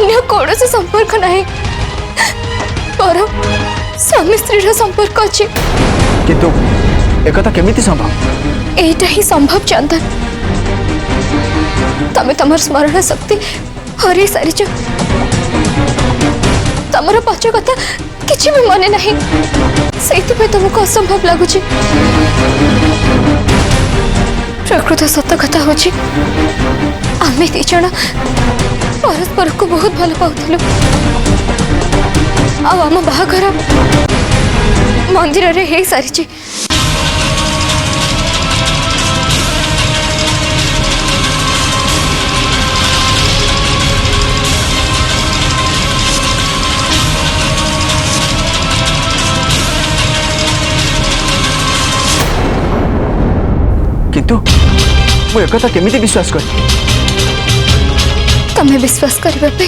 अन्य कौन से संपर्क नहीं पर स्वामी स्त्री संपर्क अच्छी किंतु एकता केमिति संभव एटा ही संभव चंदन तमे तमर स्मरण शक्ति हरे सारी तमर पच कथा किसी भी मन नहीं से तुमको असंभव लगुच प्रकृत सत कथा हूँ आम दीज परस्पर को बहुत भल पाऊलु आम बाहाघर मंदिर रे हो सारी किंतु मु एकता केमिति विश्वास कर तमें विश्वास करने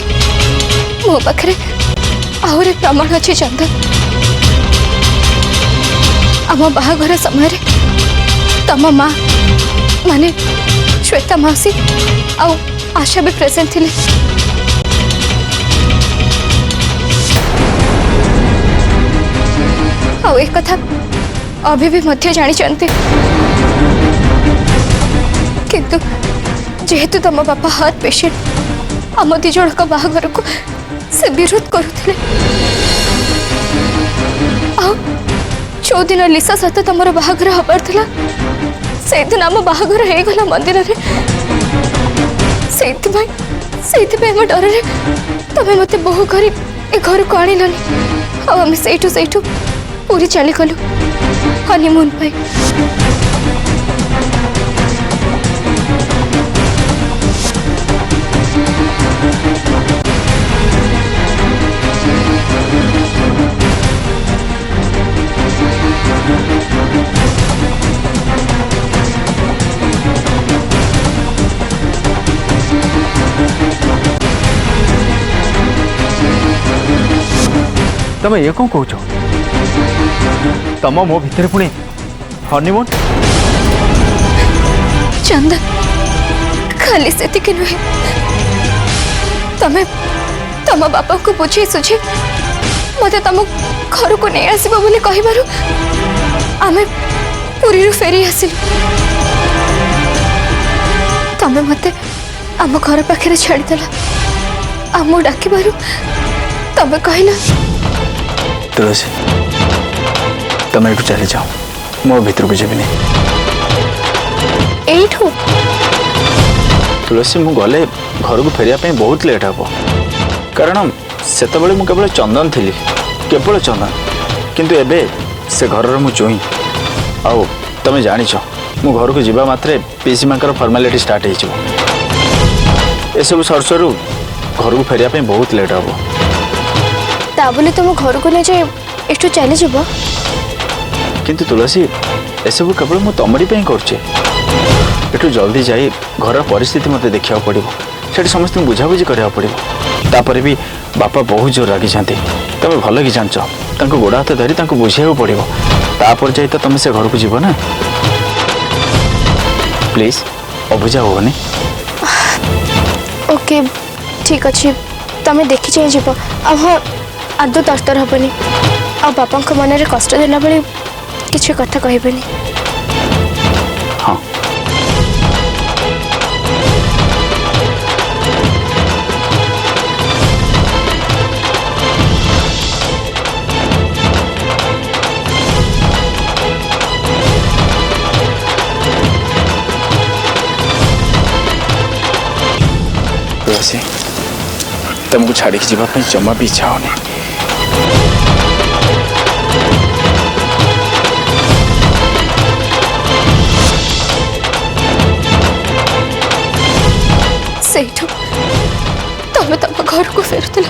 मो पाखे आहरी प्रमाण अच्छी चंदन आम बाहाघर समय तम माँ माने श्वेता मौसी आउ आशा भी प्रेजेंट थिले आउ एक कथा अभी भी मध्य जानी जानते किंतु जेहेतु तम बापा हार्ट पेशेंट आम दी जन का बाहाघर को से विरोध करुले जो दिन लिसा सहित तुम बाहाघर हबार थिला से दिन आम बाहाघर हो गला मंदिर रे से डर रे तमें मत बहु कर घर को आणिलनी आम से पूरी चली गलु हनीमून पाई तमे ये कौन कहो तम मो भितर पुणी हनीमून चंदन खाली से नुहे तमें तम बापा को बुझे सुझे मत तुम घर को नहीं आसब बोली कहबारू आमे पुरी फेरी आसिलु तमें मत आम घर पाखे छाड़देल आम डाकबारू तमें कहला तुलसी तुम ये चली जाओ मो भीतर को जीविनी एठू तुलसी मु गले घर को फेरिया बहुत लेट हे कारण से मु केवल चंदन थी केवल चंदन किंतु एबे से घर मु चुई आउ तुम जान मु घर को जीवा मात्रे पीसी माँ फॉर्मालिटी स्टार्ट हो सब सर सर घर को फेरिया बहुत लेट हे बोले तुम घर को नहीं जाए एठू चली जीव किंतु तुलसी एसबू केवल मु तमरी कर जल्दी जाई घर परिस्थिति मत देखा पड़ो से समस्त बुझाबुझी करा पड़ो तापर भी बापा बहुत जोर रागी तुम भल कि जानच गोड़ हाथ धरी बुझे पड़ो तापर जाई तो तुम से घर को जीव ना प्लीज अबुझा होनी ओके ठीक अच्छे तुम देखी चाहिए जीव हाँ आदौ तरतर हेनी आ बापा मन में कष्ट देला बेले किसी कथा कहबेनी हाँ तुलसी तुमको छाड़ी जावाई जमा भी इच्छा होनी तमें तुम घर को फेरुल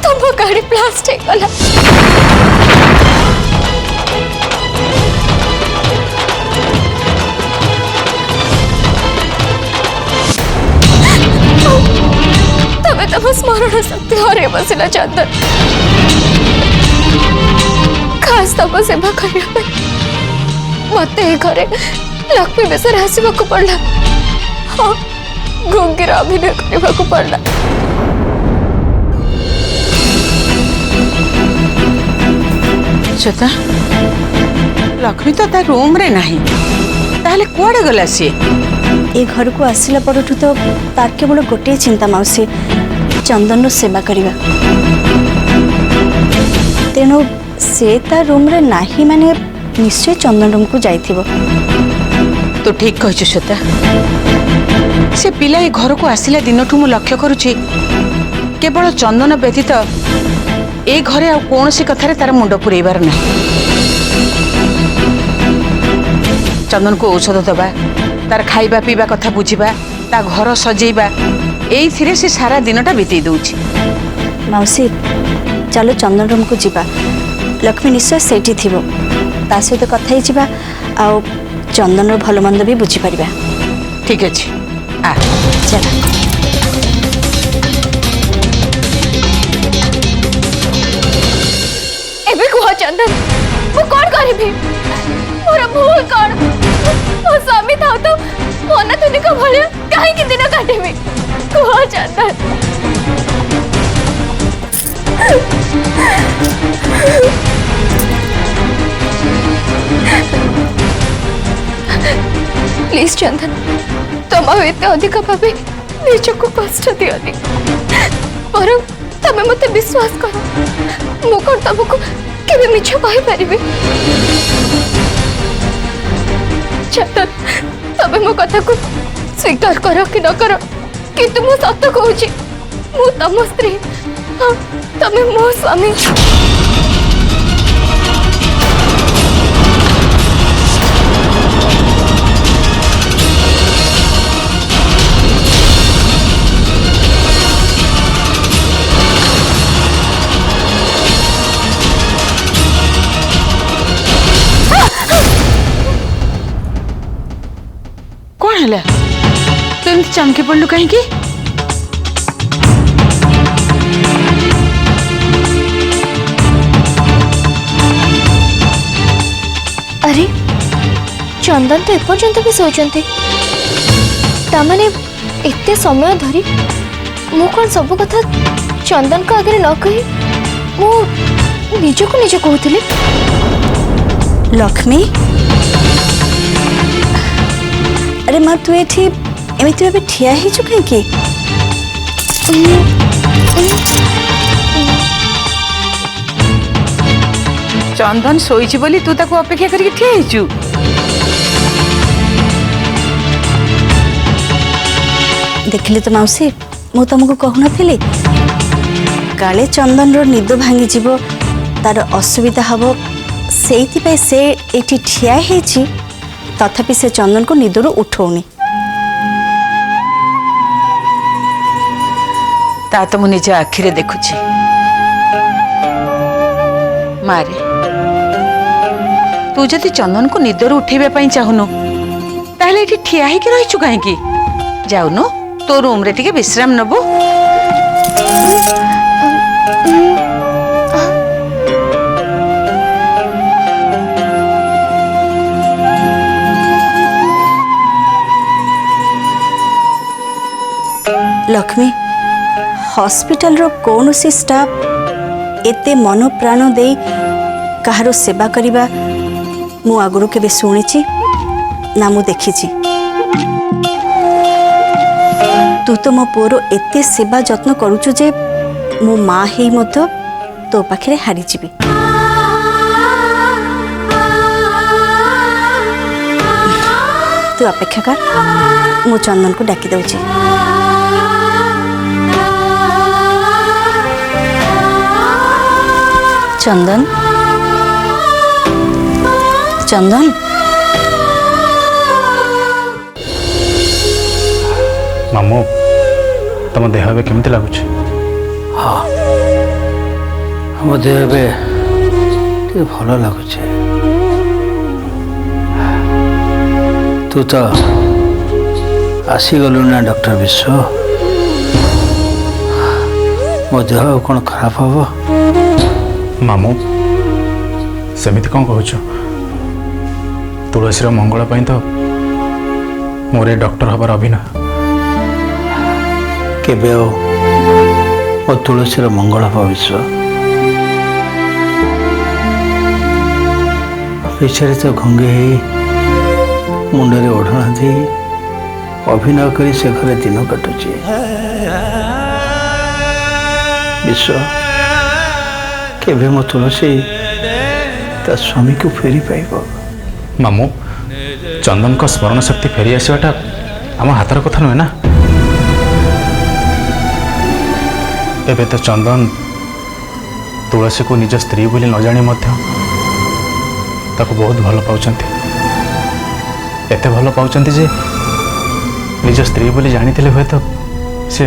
तुम गाड़ी ब्लास्ट होगला तमें तुम स्मरण शक्ति हर बसला चंदन खास तुम सेवा करने मत घरे लक्ष्मी बेसर आसवाक पड़ा हाँ गुंगीर अभिनय करने को पड़ला। श्वेता लक्ष्मी तो ता रूम रे नहीं ताहले कुआडे गला सी ए घर को आसिला परठु तो तार केवल गोटे चिंता मौसी चंदन सेवा करवा तेणु से ता रूम रे नाही माने निश्चय चंदन रूम को जाइथिबो। तो ठीक कह श्वेता से पिला ए घर को आसिला दिनठू मु लक्ष्य करुछि केवल चंदन व्यतीत ए घरे आ कोनोसी कथारे तार मुंड पुरेबार नहीं। चंदन को औषध दबा तार खाइबा पीबा कथा बुझिबा ता घर सजेबा एइथिरे से सारा दिनटा बीती दउछि। मौसी चलो चंदन रूम को जीवा लक्ष्मी निश्चय सेठी थिबो ता सहित कथा ही जीवा आ चंदन रो भलो मंद भी बुझी परिबा। ठीक अछि आ चला एबे कुह चंदन मु कौन करबी मोर भूल कौन मो स्वामी था तो मन तुनी को भले काहे कि दिन काटेबी कुह चंदन। प्लीज चंदन तुम एत अधिक भावे निज को कष्ट दियनी पर तमें मत विश्वास कर मु कौन तुमको केबे मिछ कहि परिबे। चंदन तमें मो कथा को स्वीकार करो कि न करो किंतु मु सत्य कहूची मु तम स्त्री हाँ तमें मो स्वामी। कौन है तू एमती चमकी पड़लु कहीं? अरे चंदन तो एपर्यंत भी सोचते तामाने एते समय धरी मु कौन सब कथा चंदन को आगे न कही मु निजको निज कहूली। लक्ष्मी अरे माँ तू एठी एमिति भाबे ठिया ही छु कहीं चंदन सोईची बोली तू ताको अपेक्षा करके ठिया हिचु। देखिले तो मौसी मु तुमको कहू नथिली काले चंदन रो निद भांगी जीवो तार असुविधा हबो सेइति पे से एठी ठिया हेची तथापि से चंदन को निदरू उठौनी। ता तो मु निज आखिरे देखुछि मारे तू जदि चंदन को निदरू उठेबा पई चाहुनु ताहले एठी ठिया ही कि रहिछु काहे की जाउनु तो रूम रे टिके विश्राम नबो। लक्ष्मी हॉस्पिटल रो कौन सी स्टाफ एते मन प्राण दे कहारो सेवा करिबा मु आगुरु केबे सुनिछि ना मु देखिछि। तू तो मो पुरो एते सेवा जत्न करूछु जे मो माँ ही मध्य तो पाखरे हारी जीबी। तू अपेक्षा कर मु चंदन को डाकी दउछि। चंदन चंदन मामू तुम देह ए केमती लगुच? हाँ आम देह ए भल लगुच। तू तो आसीगलु ना डॉक्टर विश्व मो देह कौन खराब हम? मामू सेमिति कौन कहूच? तुलसीर मंगल तो मोर डॉक्टर हबार अभिनय କେବେ ଆଉ ମୋ ତୁଳସୀର ମଙ୍ଗଳ ହବ ବିଶ୍ଵ। ବିଚାରିତ ଘଙ୍ଗି ହେଇ ମୁଣ୍ଡରେ ଓଢ଼ଣା ଦେଇ ଅଭିନୟ କରି ସେ ଘରେ ଦିନ କାଟୁଛି। ବିଶ୍ଵ କେବେ ମୋ ତୁଳସୀ ତା ସ୍ୱାମୀକୁ ଫେରି ପାଇବ? ମାମୁଁ, ଚନ୍ଦନଙ୍କ ସ୍ମରଣ ଶକ୍ତି ଫେରି ଆସିବାଟା ଆମ ହାତର କଥା ନୁହେଁ ନା। ଏବେ ତ ଚନ୍ଦନ ତୁଳସୀକୁ ନିଜ ସ୍ତ୍ରୀ ବୋଲି ନ ଜାଣି ମଧ୍ୟ ତାକୁ ବହୁତ ଭଲ ପାଉଛନ୍ତି। ଏତେ ଭଲ ପାଉଛନ୍ତି ଯେ ନିଜ ସ୍ତ୍ରୀ ବୋଲି ଜାଣିଥିଲେ ହୁଏତ ସେ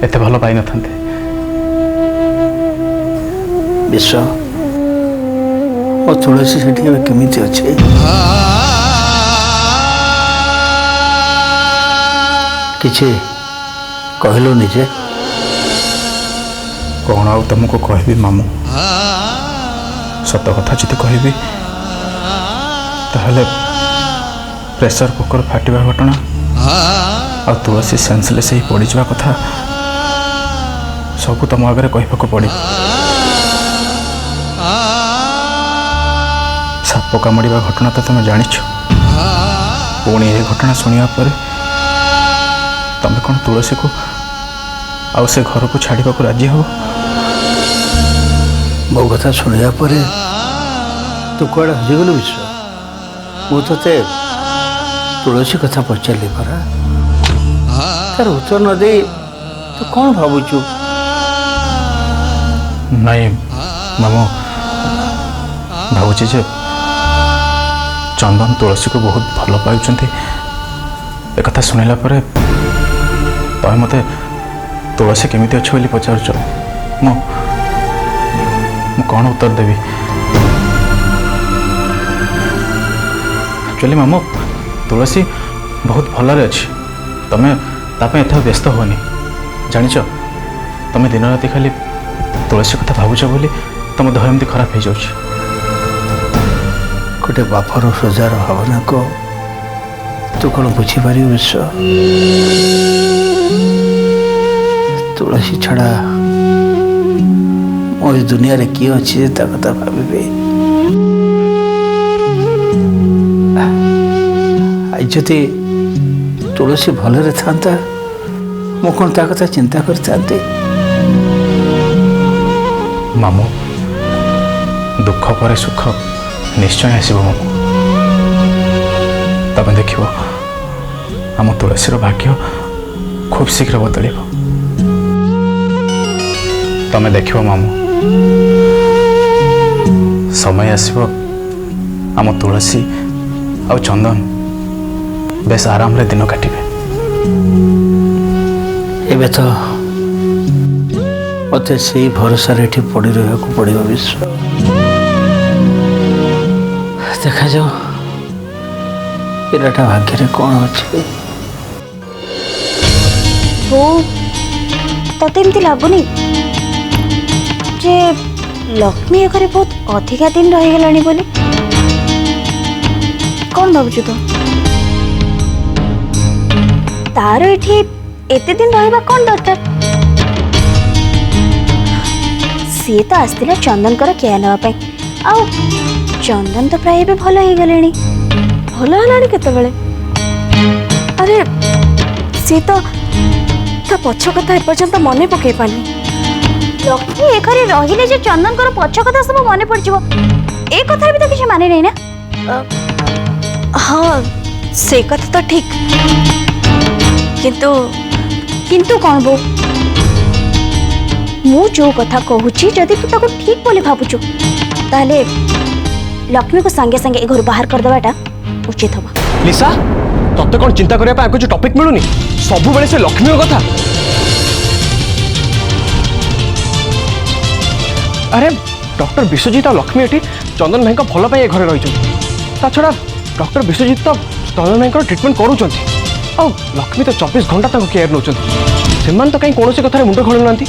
ଏତେ ଭଲ ପାଇନଥାନ୍ତେ। ବିଶ୍ଵ, ମୋ ତୁଳସୀ ସେଠି ଏବେ କେମିତି ଅଛି? କିଛି କହିଲୁ ନିଜେ। କ'ଣ ଆଉ ତମକୁ କହିବି ମାମୁଁ? ସତ କଥା ଯଦି କହିବି ତାହେଲେ ପ୍ରେସର କୁକର ଫାଟିବା ଘଟଣା ଆଉ ତୁଳସୀ ସେନ୍ସଲେସ୍ ହେଇ ପଡ଼ିଯିବା କଥା ସବୁ ତମ ଆଗରେ କହିବାକୁ ପଡ଼ିବ। ସାପ କାମୁଡ଼ିବା ଘଟଣା ତ ତମେ ଜାଣିଛ। ପୁଣି ଏ ଘଟଣା ଶୁଣିବା ପରେ ତମେ କ'ଣ ତୁଳସୀକୁ ଆଉ ସେ ଘରକୁ ଛାଡ଼ିବାକୁ ରାଜି ହବ? ମୋ କଥା ଶୁଣିବା ପରେ ତୁ କୁଆଡ଼େ ହଜିଗଲୁ ବିଶ୍ଵ? ମୁଁ ତୋତେ ତୁଳସୀ କଥା ପଚାରିଲି ପରା, ତାର ଉତ୍ତର ନ ଦେଇ ତୁ କ'ଣ ଭାବୁଛୁ? ନାଇଁ ମାମୁଁ, ଭାବୁଛି ଯେ ଚନ୍ଦନ ତୁଳସୀକୁ ବହୁତ ଭଲ ପାଉଛନ୍ତି। ଏକଥା ଶୁଣିଲା ପରେ ତମେ ମୋତେ ତୁଳସୀ କେମିତି ଅଛି ବୋଲି ପଚାରୁଛ। ମୁଁ କ'ଣ ଉତ୍ତର ଦେବି? ଆକ୍ଚୁଆଲି ମାମୁଁ, ତୁଳସୀ ବହୁତ ଭଲରେ ଅଛି। ତମେ ତା ପାଇଁ ଏତେ ବ୍ୟସ୍ତ ହୁଅନି। ଜାଣିଛ, ତମେ ଦିନ ରାତି ଖାଲି ତୁଳସୀ କଥା ଭାବୁଛ ବୋଲି ତମ ଦେହ ଏମିତି ଖରାପ ହେଇଯାଉଛି। ଗୋଟେ ବାପର ସଜାର ଭାବନାକୁ ତୁ କ'ଣ ବୁଝିପାରିବୁ ବିଶ୍ଵ? ତୁଳସୀ ଛଡ଼ା ମୋ ଏ ଦୁନିଆରେ କିଏ ଅଛି ଯେ ତା କଥା ଭାବିବି? ଆଜି ଯଦି ତୁଳସୀ ଭଲରେ ଥାନ୍ତା ମୁଁ କ'ଣ ତା କଥା ଚିନ୍ତା କରିଥାନ୍ତି? ମାମୁଁ, ଦୁଃଖ ପରେ ସୁଖ ନିଶ୍ଚୟ ଆସିବ ମାମୁଁ। ତମେ ଦେଖିବ ଆମ ତୁଳସୀର ଭାଗ୍ୟ ଖୁବ୍ ଶୀଘ୍ର ବଦଳିବ। ତମେ ଦେଖିବ ମାମୁଁ, ସମୟ ଆସିବ ଆମ ତୁଳସୀ ଆଉ ଚନ୍ଦନ ବେଶ ଆରାମରେ ଦିନ କାଟିବେ। ଏବେ ତ ମୋତେ ସେଇ ଭରସାରେ ଏଠି ପଡ଼ି ରହିବାକୁ ପଡ଼ିବ ବିଶ୍ଵ। ଦେଖାଯାଉ ପିଲାଟା ଭାଗ୍ୟରେ କ'ଣ ଅଛି। ବୋଉ, ତତେ ଏମିତି ଲାଗୁନି ଯେ ଲକ୍ଷ୍ମୀ ଏ ଘରେ ବହୁତ ଅଧିକା ଦିନ ରହିଗଲାଣି ବୋଲି? କ'ଣ ଭାବୁଛୁ ତୁ? ତାର ଏଠି ଏତେ ଦିନ ରହିବା କ'ଣ ଦରକାର? ସିଏ ତ ଆସିଥିଲା ଚନ୍ଦନଙ୍କର କେୟାର ନେବା ପାଇଁ। ଆଉ ଚନ୍ଦନ ତ ପ୍ରାୟ ଏବେ ଭଲ ହେଇଗଲେଣି। ଭଲ ହେଲାଣି କେତେବେଳେ? ଆରେ ସିଏ ତ ତା ପଛ କଥା ଏପର୍ଯ୍ୟନ୍ତ ମନେ ପକେଇ ପାରୁନି। ଲକ୍ଷ୍ମୀ ଏ ଘରେ ରହିଲେ ଯେ ଚନ୍ଦନଙ୍କର ପଛ କଥା ସବୁ ମନେ ପଡ଼ିଯିବ, ଏ କଥାରେ ବି ତ କିଛି ମାନେ ନାହିଁ ନା? ହଁ, ସେ କଥା ତ ଠିକ, କିନ୍ତୁ କ'ଣ ବୋଉ, ମୁଁ ଯୋଉ କଥା କହୁଛି ଯଦି ତୁ ତାକୁ ଠିକ ବୋଲି ଭାବୁଛୁ ତାହେଲେ ଲକ୍ଷ୍ମୀ को संगे संगे ए घर बाहर कर देवाटा उचित होबा। लिसा, तत्ते कोन चिंता करिया पा कुछ टॉपिक मिलुनी? सब बेले से लक्ष्मी कथा। अरे डॉक्टर विश्वजीत और लक्ष्मी एटी चंदन भाई को भल पाई घरे रही ता छड़ा डॉक्टर विश्वजीत तो चंदन भाई को ट्रीटमेंट करूछंती और लक्ष्मी तो 24 घंटा तक केयर नौछंती। सेमान तो कहीं कोनोसी कथा मुंड खोलु नांती।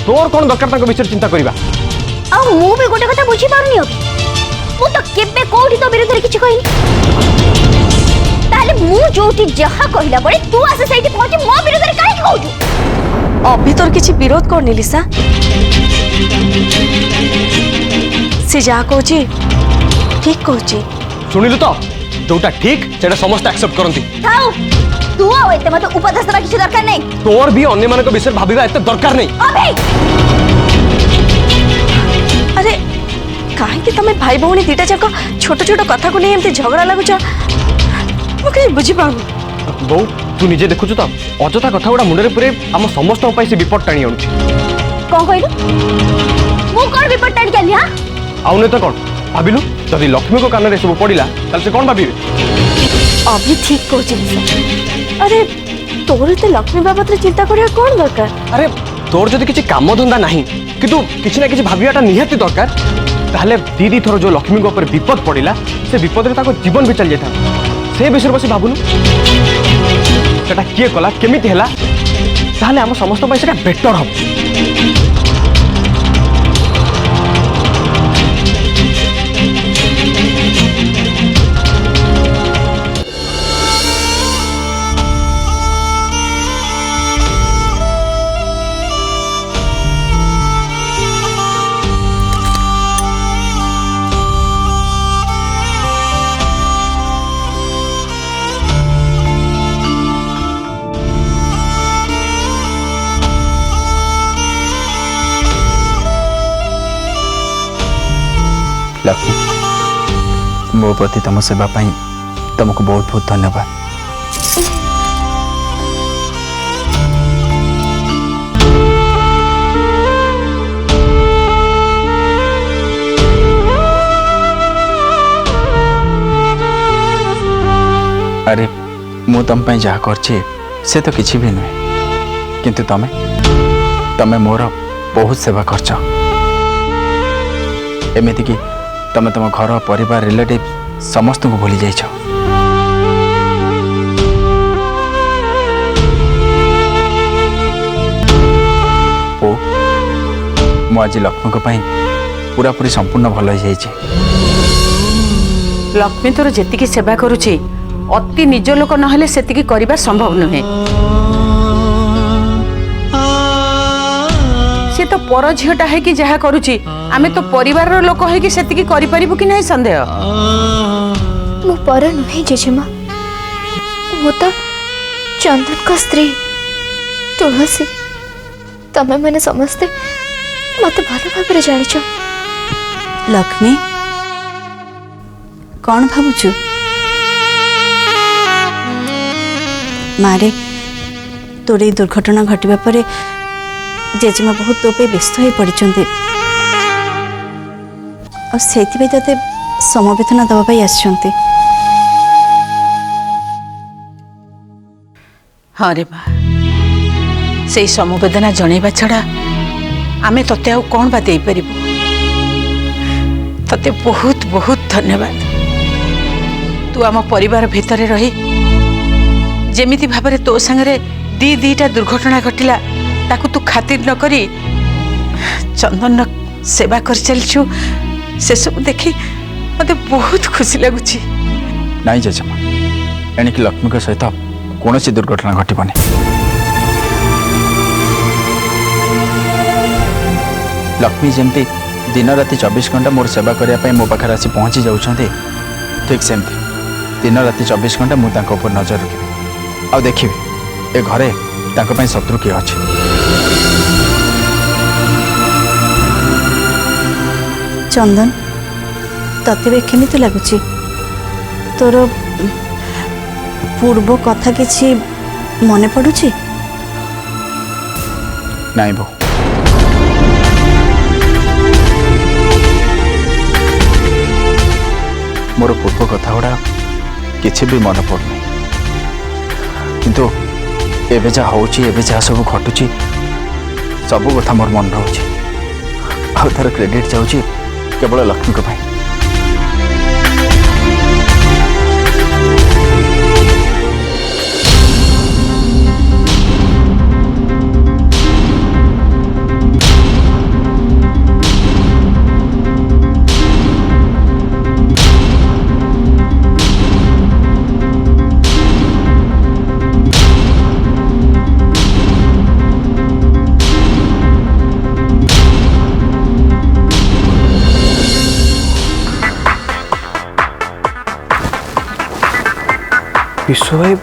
तोर कोन दरकार तक विषय चिंता करिबा? आ मु भी गोटे कथा बुझी पारुनी अभी। मु तो केबे कोठी तो विरोध रे किछि कहिनी। ताले मु जोटी जहा कहिला बळे तू आसे सैठी पहुंची मो विरोध रे काहे कहू? अभी तोर किसी विरोध कर लिसा से जा कहूची ठीक कहूची शुणिलु तो जोटा ठीक सेटा समस्त एक्सेप्ट करंती थाउ तू आ एते मते उपदेश देबा किछि दरकार नै तोर भी अन्य मानक विषय भाबिबा एते दरकार नै अबे अरे काहे कि तमे भाई भौणी दीटा जाक छोट छोट कथा को नै एमते झगड़ा लागुछ मु कहि बुझी पाउ बो तू निजे देखुछु तो अजथा कथा गुडा मुंडरे पुरे हम समस्त पई से विपद टाणी आउछि कोन कहलु मु कोन विपद टाणी केली हां आउने तो कोन भाबिलु जदि लक्ष्मी को कान रे सब पडिला तल से कोन भाबिबे अभी ठीक कहूची अरे तोर ते लक्ष्मी बाबत रे चिंता करिया कोन दरकार अरे तोर जदि किछि काम धंदा नाही किंतु किछि ना किछि भाबियाटा निहाती दरकार ताहले दीदी थोर जो लक्ष्मी को ऊपर विपद पडिला से विपद रे ताको जीवन भी चल जेता से विषय बसी भाबुनु सेटा किए कला केमिति हैला ताहले हम समस्त पई सेटा बेटर हम लक्ष्मी मो प्रति तुम सेवा पाई तुमको बहुत बहुत धन्यवाद अरे मु तुम पे जहाँ करछे से तो किसी भी नुहे किंतु तमे मोर बहुत सेवा करछ एमिति कि तमे तुम घर परिवार रिलेटिव समस्त को भूली जाइछ ओ मु आज लक्ष्मी को पाई पूरा पूरी संपूर्ण भल हो जाइछ लक्ष्मी तोर जेतिकी सेवा करुची अति निज लोक नहेले सेतिकी करिबा संभव नुहे से तो पर झीटा है कि जहा करुची आमे तो परिवार रो लोक है कि सेतिकी करि परिबु कि नहीं संदेह मु पर नुहे जेजेमा मु तो चंदन का स्त्री तुलसी तमे मैंने समझते मत भल भाव जानिछ लक्ष्मी कौन भावुचु मारे तोर ये दुर्घटना घटवा पर जेजेमा बहुत तो पे व्यस्त हो पड़ते से ते समवेदना दवाई आसछन्ते हाँ रे बा से समवेदना जणेबा छड़ा आमे तते आउ कोन बा देई परिबो तते बहुत बहुत धन्यवाद तू आम परिवार भितरे रही जेमिति भाबरे तो संगरे दीटा दुर्घटना घटिला ताकू तू खातिर न करी चंदन सेवा कर चलछु से सब देखी मते बहुत खुशी लगुची नहीं जेजेमा एणिक लक्ष्मी के सहित कौन सी दुर्घटना घटबनी लक्ष्मी जमती दिन राति 24 घंटा मोर सेवा करने मो पाखे आसी पहुँची जाऊँगी ठीक सेमती दिन राति 24 घंटा मुझे ऊपर नजर रखी आ देखी ए घरे तांको शत्रु किए अच्छे चंदन तते केमिति लगुची तोर पूर्व कथा किछि मने पड़ुची नहीं बो मोर पूर्व कथा गुड़ा किसी भी मन पड़ना किंतु एबे जा होची एबे जा सब घटुची सब कथा मोर मन रोचे आ तार क्रेडिट जाउची केवल लक्ष्मी को भाई विश्व भाई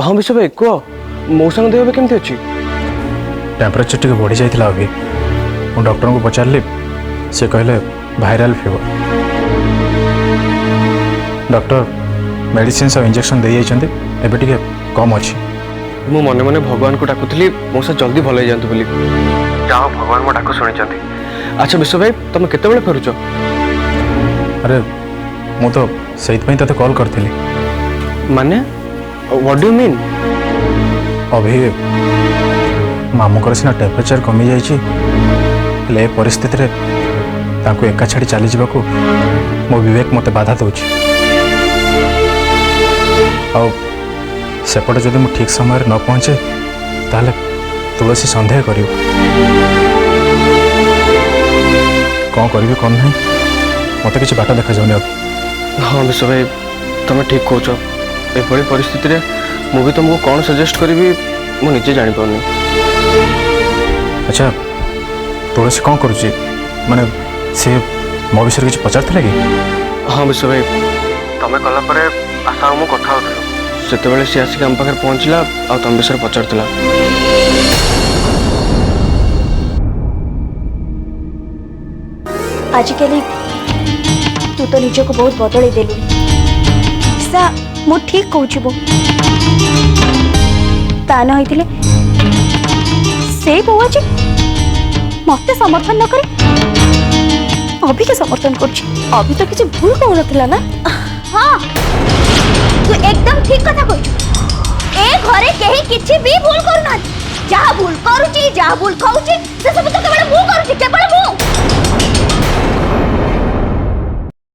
हाँ विश्व भाई कह मौसा देह भी केमती अच्छी टेम्परेचर टिके बढ़ी जाइथिला अभी मु डॉक्टर को पचारली से कहले वायरल फीवर डॉक्टर मेडिसिन सब इंजेक्शन दे जाइछन्ते एबे टिके कम अछि मु मने मने भगवान को डाकुथली मौसा जल्दी भल जातु बोली जाओ भगवान मो डाक शुणी अच्छा विश्व भाई तुम केते फेरुच अरे मु तो सेइतपई तते कॉल करथिली माने व्हाट डू मीन अभी मामुकर सिना टेम्परेचर कमी जाइछि ले परिस्थिति रे तांको एका छाड़ी चली जावाको मो विवेक मते बाधा दउछि आ सेपटे जदि मु ठीक समय न पहुँचे ताहले तुलसी संदेह करियो कौन करी कौन नहीं मत किसी बाट देखा जाऊनी अब हाँ विश्व भाई तुम ठीक कौच एभली परिस्थिति रे मु भी तुमको कौन सजेस्ट करी मु निजे जानी पाउनी अच्छा तुलसी कौन करुच्ची माने से मो विषय किसी पचार कि हाँ विश्व भाई तुम कला परे आशा मु कथा होथलो सेतेबेले सी आसिक आम पाखे पहुँचला आ तुम विषय पचारथिला आजिकली तू तो निजको बहुत बदल देलु सा मु ठीक कहूँ ता न होइतिले से बउआ जे मते समर्थन न करे अभी के समर्थन करछि अभी तो किसी भूल कहू नथिला ना हाँ तू एकदम ठीक कथा कहू ए घरे केही किछि भी भूल करू ना जहा भूल करूची जहा भूल खाऊची से सब तो